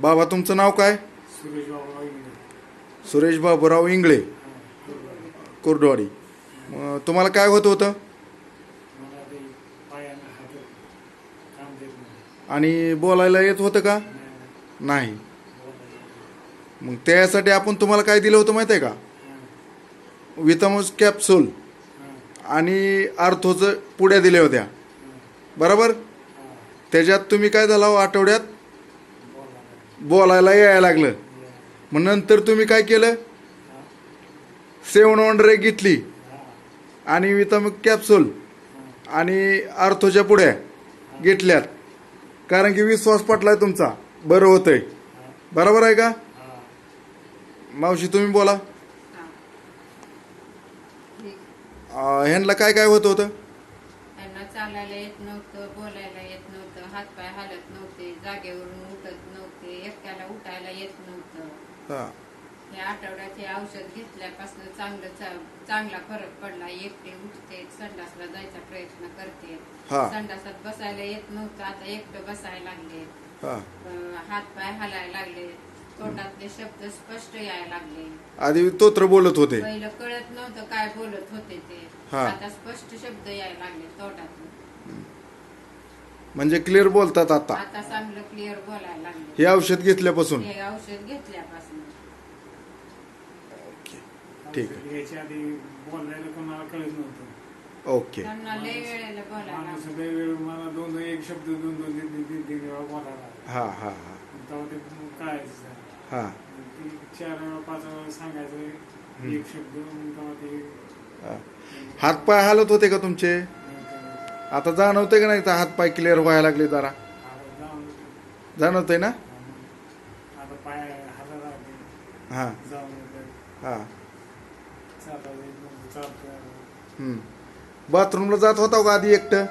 बाबा तुमचं नाव काय? सुरेश बाबूराव इंगळे. सुरेश बाबूराव इंगळे, कुर्डवाडी. तुम्हाला काय होत होतं मला ते पायानं हात काम देत नाही. आणि बोलायला येत होतं का? नाही. मग त्यासाठी आपण तुम्हाला काय दिलं होतं माहिती आहे का? विटामिन्स कॅप्सूल आणि आर्थोचं पुड्या दिल्या होत्या, बरोबर? त्याच्यात तुम्ही काय झालं, आठवड्यात बोलायला यायला लागलं. मग नंतर तुम्ही काय केलं? 7 वंडर घेतली आणि विटामिन कॅप्सूल आणि आर्थोच्या पुड्या घेतल्यात, कारण की विश्वास पटलाय तुमचा, बरं होतंय. बरोबर आहे का? मावशी तुम्ही बोला. ह्यांना काय काय होत होतं? त्यांना चालायला येत नव्हतं, बोलायला येत नव्हतं, हातपाय हालत नव्हते, जागेवरून उठत नव्हते, एकट्याला उठायला येत नव्हतं. या आठवड्याचे औषध घेतल्यापासून चांगला फरक पडला. एकटे उठते, संडासला जायचा प्रयत्न करते, संडासात बसायला येत नव्हतं, आता एकटं बसायला लागले, हातपाय हालायला लागले, तोंडातले शब्द स्पष्ट यायला लागले. आधी तोत्र बोलत होते, पहिलं कळत नव्हतं काय बोलत होते ते, आता स्पष्ट शब्द यायला लागले तोंडातून. म्हणजे क्लिअर बोलतात आता चांगलं क्लिअर बोलायला लागले हे औषध घेतल्यापासून. हे औषध घेतल्यापासून. ठीक आहे. याच्या आधी बोलायला कोणाला कळत नव्हतं. ओके. त्यांना लय वेळेला बोलायला माणूस लय वेळ मला दोन एक शब्द तीन वेळा बोलायला. हा हा हा तेव्हा ते कळायचं. हा 4 वेळा 5 वेळा सांगायचं एक शब्द, तेव्हा ते हातपाय हालत होते का तुमचे? आता जाणवते का नाही? हातपाय क्लिअर व्हायला लागले, जरा जाणवतंय ना? आता पाय हाताला लागले. हा जाऊन हा. चालतं. बाथरूमला जात होता का आधी एकटं?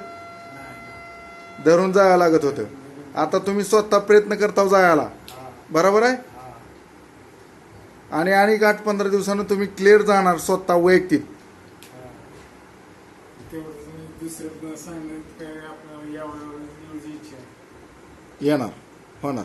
धरून जायला लागत होतं. आता तुम्ही स्वतः प्रयत्न करता जायला, बरोबर आहे? आणि 8-15 दिवसानं तुम्ही क्लिअर जाणार स्वतः वैयक्तिक. दुसरं सांगण्यात काय आपल्याला यावं इच्छा येणार, होणार.